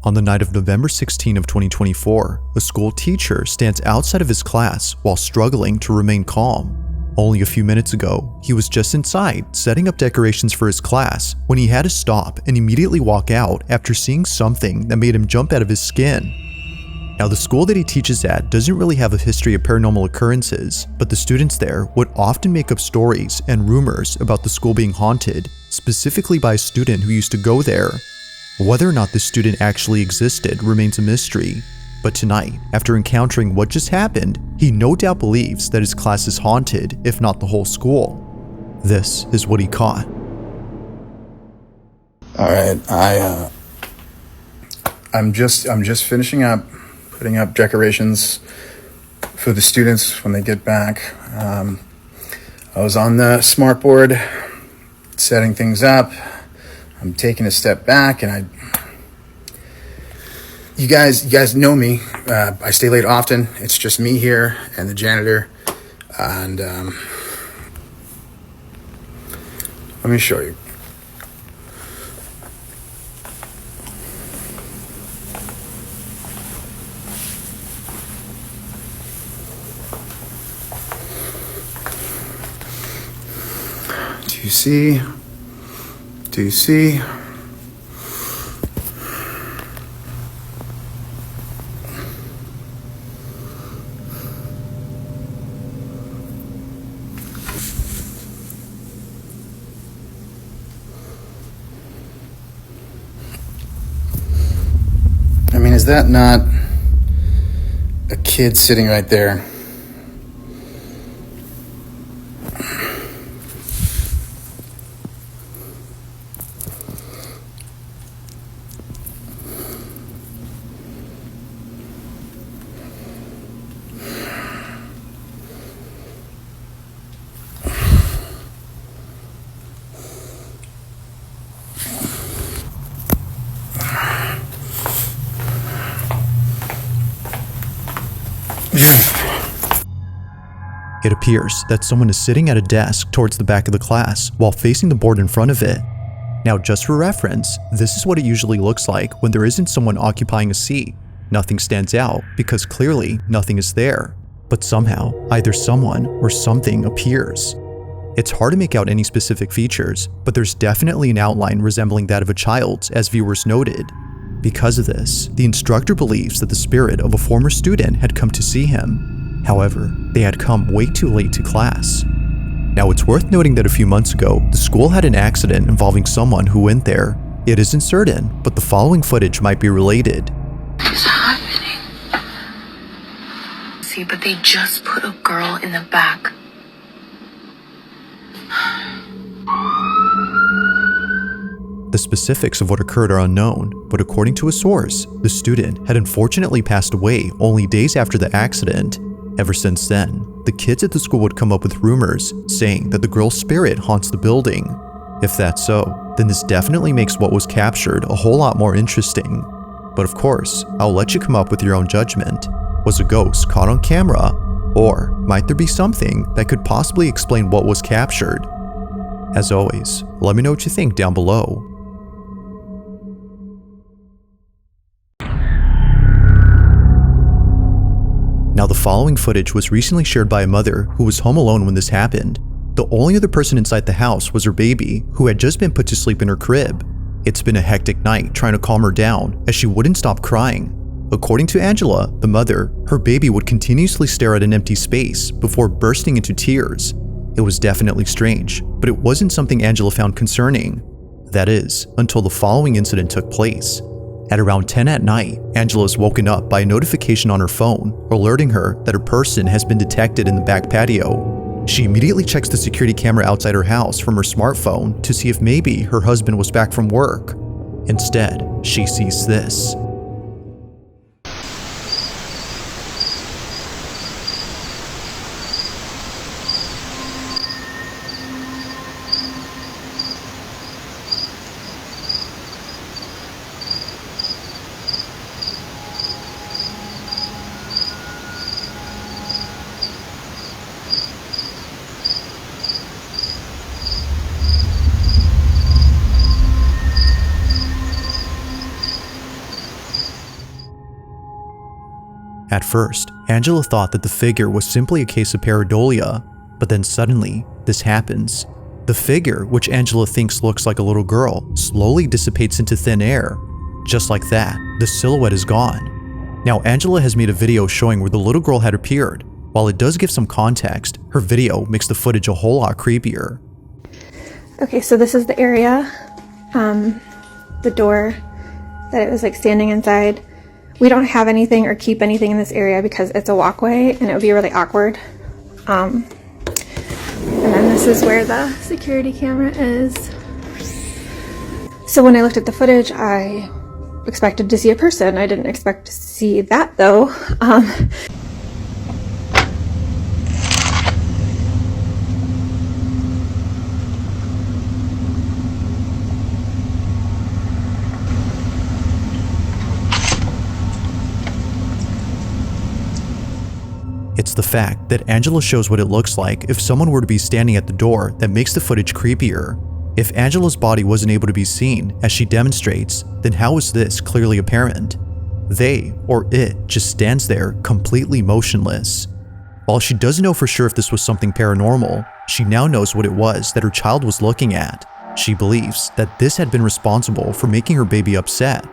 On the night of November 16 of 2024, a school teacher stands outside of his class while struggling to remain calm. Only a few minutes ago, he was just inside setting up decorations for his class when he had to stop and immediately walk out after seeing something that made him jump out of his skin. Now, the school that he teaches at doesn't really have a history of paranormal occurrences, but the students there would often make up stories and rumors about the school being haunted, specifically by a student who used to go there. Whether or not this student actually existed remains a mystery, but tonight, after encountering what just happened, he no doubt believes that his class is haunted, if not the whole school. This is what he caught. All right, I'm just finishing up putting up decorations for the students when they get back. I was on the smartboard setting things up. I'm taking a step back, and you guys know me. I stay late often. It's just me here and the janitor. And let me show you. Do you see? Do you see? I mean, is that not a kid sitting right there? It appears that someone is sitting at a desk towards the back of the class while facing the board in front of it. Now, just for reference, this is what it usually looks like when there isn't someone occupying a seat. Nothing stands out because clearly nothing is there, but somehow either someone or something appears. It's hard to make out any specific features, but there's definitely an outline resembling that of a child's, as viewers noted. Because of this, the instructor believes that the spirit of a former student had come to see him. However, they had come way too late to class. Now, it's worth noting that a few months ago, the school had an accident involving someone who went there. It isn't certain, but the following footage might be related. What's happening? See, but they just put a girl in the back. The specifics of what occurred are unknown, but according to a source, the student had unfortunately passed away only days after the accident. Ever since then, the kids at the school would come up with rumors saying that the girl's spirit haunts the building. If that's so, then this definitely makes what was captured a whole lot more interesting. But of course, I'll let you come up with your own judgment. Was a ghost caught on camera? Or might there be something that could possibly explain what was captured? As always, let me know what you think down below. Now, the following footage was recently shared by a mother who was home alone when this happened. The only other person inside the house was her baby, who had just been put to sleep in her crib. It's been a hectic night trying to calm her down as she wouldn't stop crying. According to Angela, the mother, her baby would continuously stare at an empty space before bursting into tears. It was definitely strange, but it wasn't something Angela found concerning. That is, until the following incident took place. At around 10 at night, Angela is woken up by a notification on her phone, alerting her that a person has been detected in the back patio. She immediately checks the security camera outside her house from her smartphone to see if maybe her husband was back from work. Instead, she sees this. At first, Angela thought that the figure was simply a case of pareidolia, but then suddenly, this happens. The figure, which Angela thinks looks like a little girl, slowly dissipates into thin air. Just like that, the silhouette is gone. Now, Angela has made a video showing where the little girl had appeared. While it does give some context, her video makes the footage a whole lot creepier. Okay, so this is the area, the door that it was like standing inside. We don't have anything or keep anything in this area because it's a walkway and it would be really awkward. And then this is where the security camera is. So when I looked at the footage, I expected to see a person. I didn't expect to see that though. It's the fact that Angela shows what it looks like if someone were to be standing at the door that makes the footage creepier. If Angela's body wasn't able to be seen, as she demonstrates, then how is this clearly apparent? They, or it, just stands there completely motionless. While she doesn't know for sure if this was something paranormal, she now knows what it was that her child was looking at. She believes that this had been responsible for making her baby upset.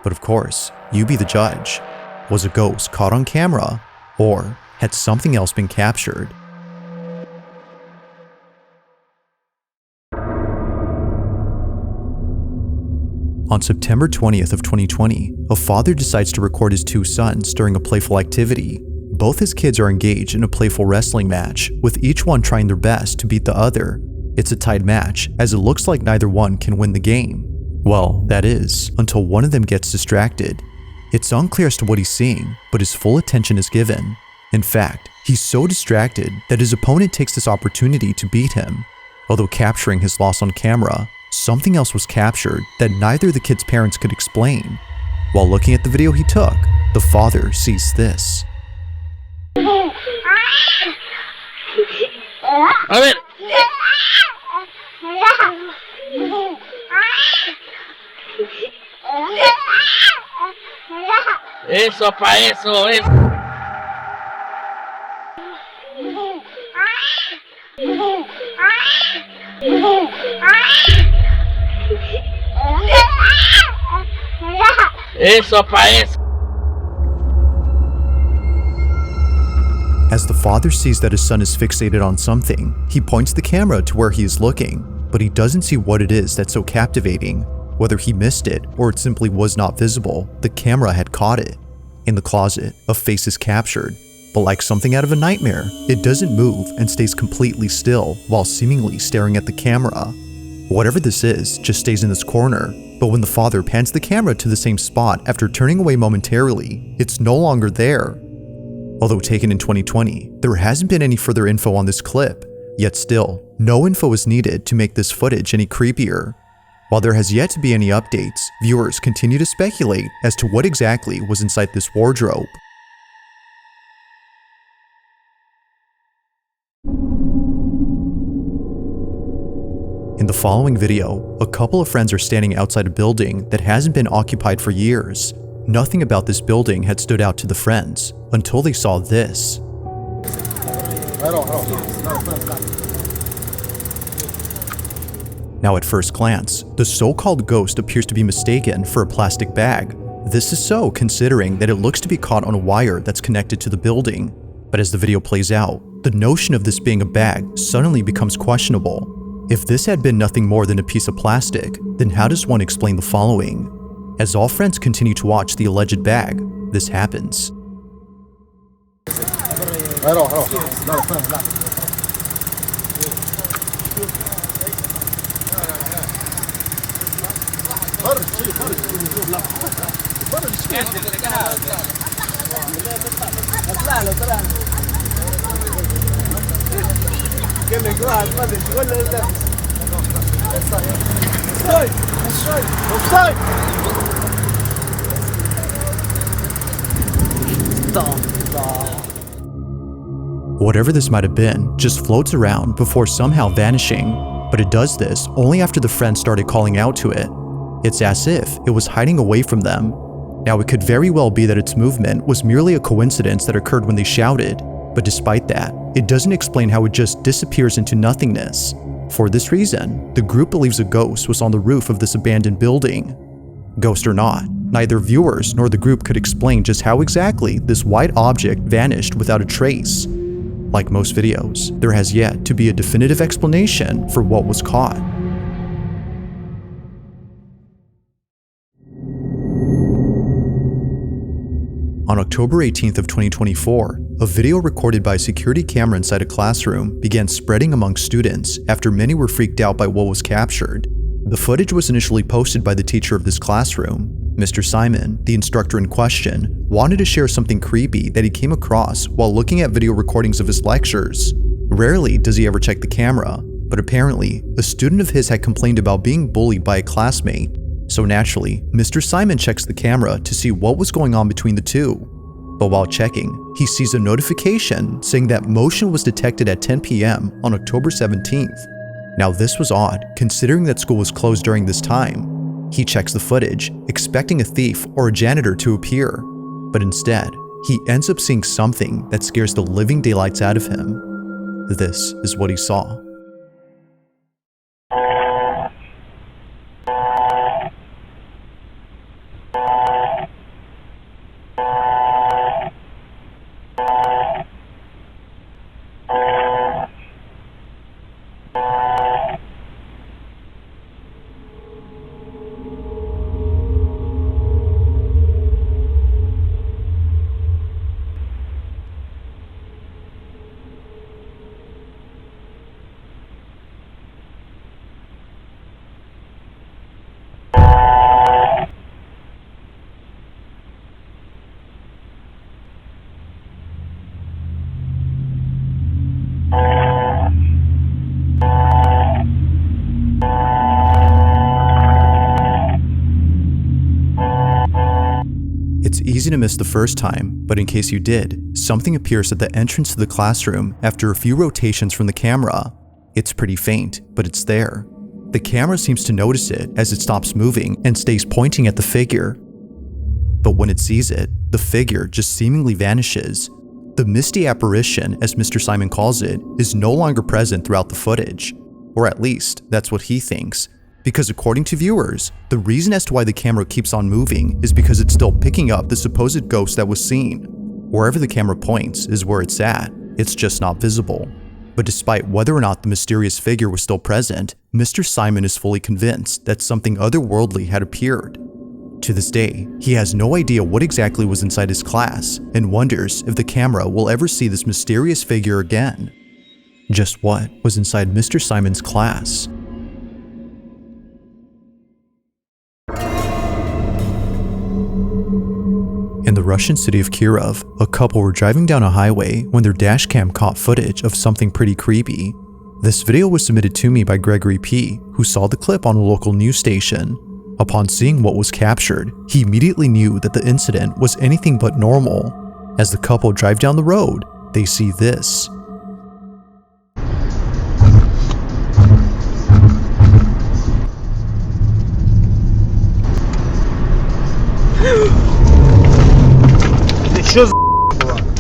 But of course, you be the judge. Was a ghost caught on camera, or had something else been captured? On September 20th of 2020, a father decides to record his two sons during a playful activity. Both his kids are engaged in a playful wrestling match, with each one trying their best to beat the other. It's a tied match, as it looks like neither one can win the game. Well, that is, until one of them gets distracted. It's unclear as to what he's seeing, but his full attention is given. In fact, he's so distracted that his opponent takes this opportunity to beat him. Although capturing his loss on camera, something else was captured that neither the kid's parents could explain. While looking at the video he took, the father sees this. A ver. Eso pa eso es. Eso pa eso. As the father sees that his son is fixated on something, he points the camera to where he is looking, but he doesn't see what it is that's so captivating. Whether he missed it or it simply was not visible, the camera had caught it. In the closet, a face is captured, but like something out of a nightmare, it doesn't move and stays completely still while seemingly staring at the camera. Whatever this is just stays in this corner, but when the father pans the camera to the same spot after turning away momentarily, it's no longer there. Although taken in 2020, there hasn't been any further info on this clip, yet still, no info is needed to make this footage any creepier. While there has yet to be any updates, viewers continue to speculate as to what exactly was inside this wardrobe. In the following video, a couple of friends are standing outside a building that hasn't been occupied for years. Nothing about this building had stood out to the friends until they saw this. Now at first glance, the so-called ghost appears to be mistaken for a plastic bag. This is so considering that it looks to be caught on a wire that's connected to the building. But as the video plays out, the notion of this being a bag suddenly becomes questionable. If this had been nothing more than a piece of plastic, then how does one explain the following? As all friends continue to watch the alleged bag, this happens. Whatever this might have been just floats around before somehow vanishing, but it does this only after the friends started calling out to it. It's as if it was hiding away from them. Now, it could very well be that its movement was merely a coincidence that occurred when they shouted, but despite that, it doesn't explain how it just disappears into nothingness. For this reason, the group believes a ghost was on the roof of this abandoned building. Ghost or not, neither viewers nor the group could explain just how exactly this white object vanished without a trace. Like most videos, there has yet to be a definitive explanation for what was caught. On October 18th of 2024, a video recorded by a security camera inside a classroom began spreading among students after many were freaked out by what was captured. The footage was initially posted by the teacher of this classroom. Mr. Simon, the instructor in question, wanted to share something creepy that he came across while looking at video recordings of his lectures. Rarely does he ever check the camera, but apparently, a student of his had complained about being bullied by a classmate. So naturally, Mr. Simon checks the camera to see what was going on between the two. But while checking, he sees a notification saying that motion was detected at 10 p.m. on October 17th. Now this was odd, considering that school was closed during this time. He checks the footage, expecting a thief or a janitor to appear. But instead, he ends up seeing something that scares the living daylights out of him. This is what he saw. It's easy to miss the first time, but in case you did, something appears at the entrance to the classroom after a few rotations from the camera. It's pretty faint, but it's there. The camera seems to notice it as it stops moving and stays pointing at the figure. But when it sees it, the figure just seemingly vanishes. The misty apparition, as Mr. Simon calls it, is no longer present throughout the footage. Or at least, that's what he thinks. Because according to viewers, the reason as to why the camera keeps on moving is because it's still picking up the supposed ghost that was seen. Wherever the camera points is where it's at, it's just not visible. But despite whether or not the mysterious figure was still present, Mr. Simon is fully convinced that something otherworldly had appeared. To this day, he has no idea what exactly was inside his class and wonders if the camera will ever see this mysterious figure again. Just what was inside Mr. Simon's class? In the Russian city of Kirov, a couple were driving down a highway when their dashcam caught footage of something pretty creepy. This video was submitted to me by Gregory P., who saw the clip on a local news station. Upon seeing what was captured, he immediately knew that the incident was anything but normal. As the couple drive down the road, they see this.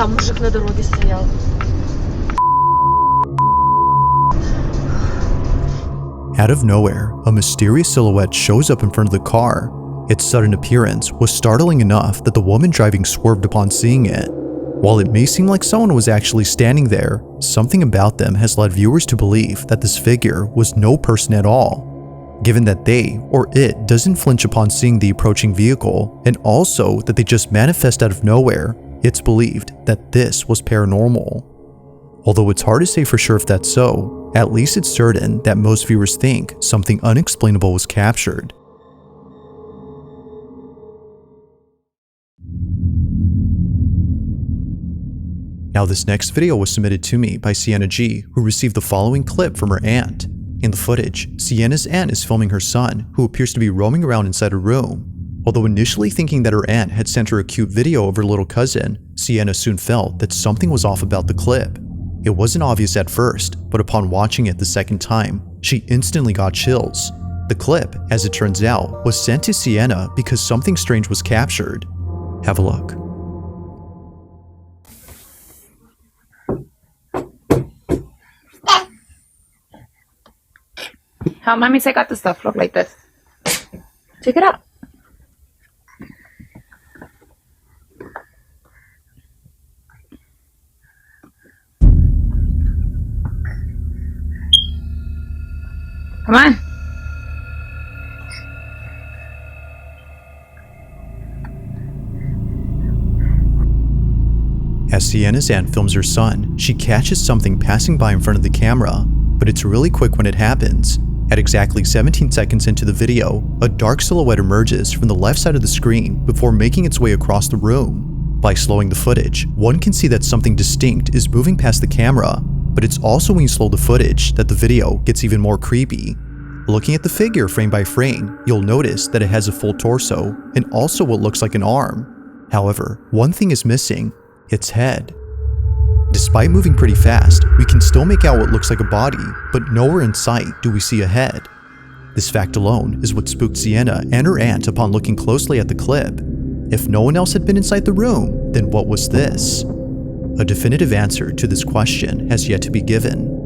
Там мужик на дороге стоял. Out of nowhere, a mysterious silhouette shows up in front of the car. Its sudden appearance was startling enough that the woman driving swerved upon seeing it. While it may seem like someone was actually standing there, something about them has led viewers to believe that this figure was no person at all. Given that they, or it, doesn't flinch upon seeing the approaching vehicle, and also that they just manifest out of nowhere, it's believed that this was paranormal. Although it's hard to say for sure if that's so, at least it's certain that most viewers think something unexplainable was captured. Now this next video was submitted to me by Sienna G, who received the following clip from her aunt. In the footage, Sienna's aunt is filming her son, who appears to be roaming around inside a room. Although initially thinking that her aunt had sent her a cute video of her little cousin, Sienna soon felt that something was off about the clip. It wasn't obvious at first, but upon watching it the second time, she instantly got chills. The clip, as it turns out, was sent to Sienna because something strange was captured. Have a look. How mommy take out the stuff look like this? Check it out. Come on. As Sienna's aunt films her son, she catches something passing by in front of the camera, but it's really quick when it happens. At exactly 17 seconds into the video, a dark silhouette emerges from the left side of the screen before making its way across the room. By slowing the footage, one can see that something distinct is moving past the camera, but it's also when you slow the footage that the video gets even more creepy. Looking at the figure frame by frame, you'll notice that it has a full torso and also what looks like an arm. However, one thing is missing: its head. Despite moving pretty fast, we can still make out what looks like a body, but nowhere in sight do we see a head. This fact alone is what spooked Sienna and her aunt upon looking closely at the clip. If no one else had been inside the room, then what was this? A definitive answer to this question has yet to be given.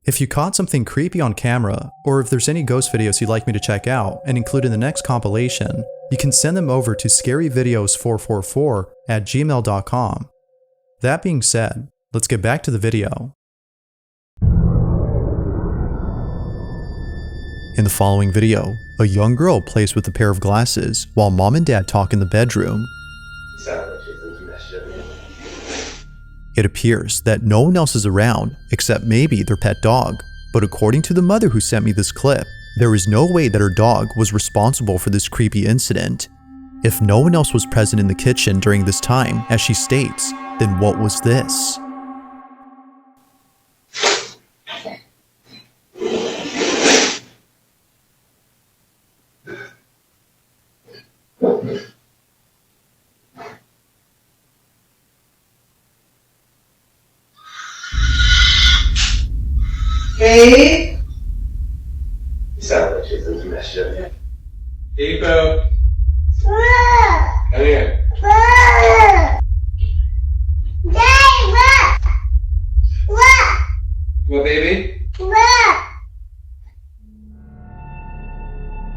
If you caught something creepy on camera, or if there's any ghost videos you'd like me to check out and include in the next compilation, you can send them over to scaryvideos444@gmail.com. That being said, let's get back to the video. In the following video, a young girl plays with a pair of glasses while mom and dad talk in the bedroom. It appears that no one else is around except maybe their pet dog, but according to the mother who sent me this clip, there is no way that her dog was responsible for this creepy incident. If no one else was present in the kitchen during this time, as she states, then what was this? Hey? You sound like she's into mischief. Hey, Bo. Come here. What, baby?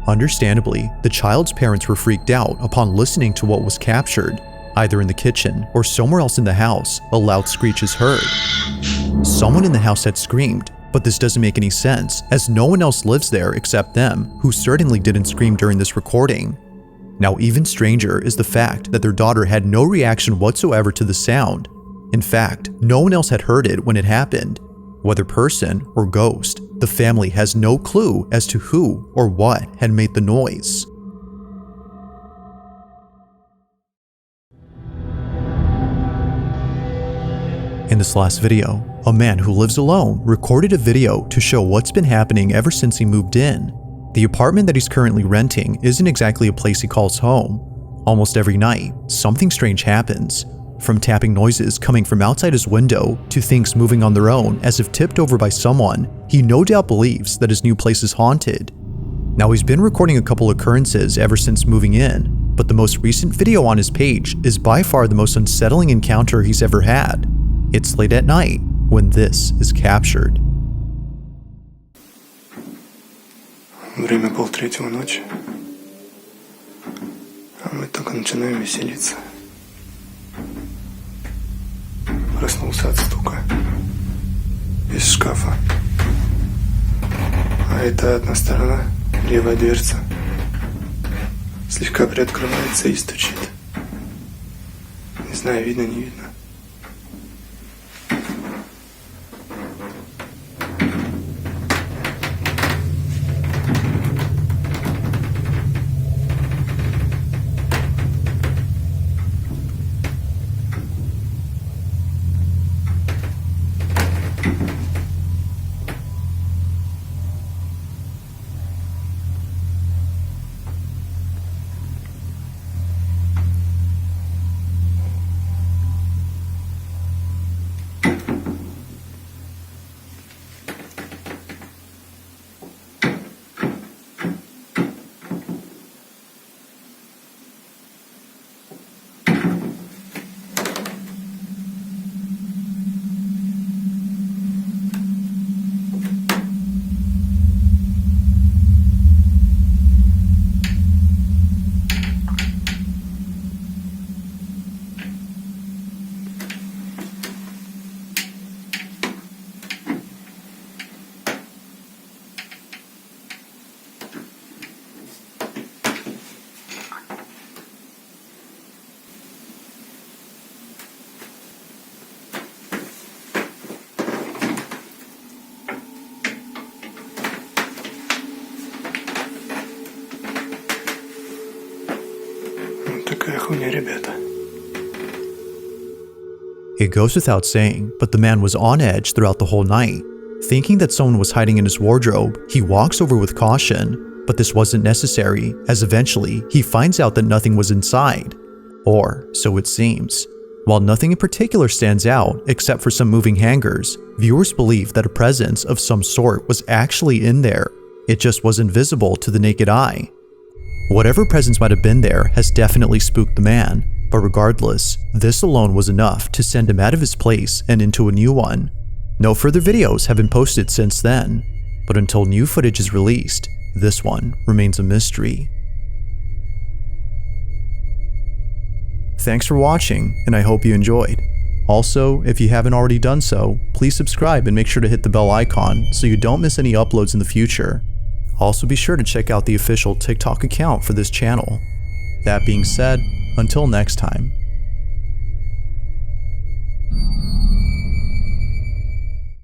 Understandably, the child's parents were freaked out upon listening to what was captured. Either in the kitchen or somewhere else in the house, a loud screech is heard. Someone in the house had screamed, but this doesn't make any sense as no one else lives there except them, who certainly didn't scream during this recording. Now, even stranger is the fact that their daughter had no reaction whatsoever to the sound. In fact, no one else had heard it when it happened. Whether person or ghost, the family has no clue as to who or what had made the noise. In this last video, a man who lives alone recorded a video to show what's been happening ever since he moved in. The apartment that he's currently renting isn't exactly a place he calls home. Almost every night, something strange happens. From tapping noises coming from outside his window to things moving on their own as if tipped over by someone, he no doubt believes that his new place is haunted. Now, he's been recording a couple occurrences ever since moving in, but the most recent video on his page is by far the most unsettling encounter he's ever had. It's late at night when this is captured. Время 2:30 ночи, а мы только начинаем веселиться. Проснулся от стука из шкафа. А это одна сторона, левая дверца, слегка приоткрывается и стучит. Не знаю, видно, не видно. Какая хуйня, ребята. It goes without saying, but the man was on edge throughout the whole night. Thinking that someone was hiding in his wardrobe, he walks over with caution, but this wasn't necessary, as eventually he finds out that nothing was inside. Or so it seems. While nothing in particular stands out except for some moving hangers, viewers believe that a presence of some sort was actually in there. It just wasn't visible to the naked eye. Whatever presence might have been there has definitely spooked the man, but regardless, this alone was enough to send him out of his place and into a new one. No further videos have been posted since then, but until new footage is released, this one remains a mystery. Thanks for watching, and I hope you enjoyed. Also, if you haven't already done so, please subscribe and make sure to hit the bell icon so you don't miss any uploads in the future. Also be sure to check out the official TikTok account for this channel. That being said, until next time.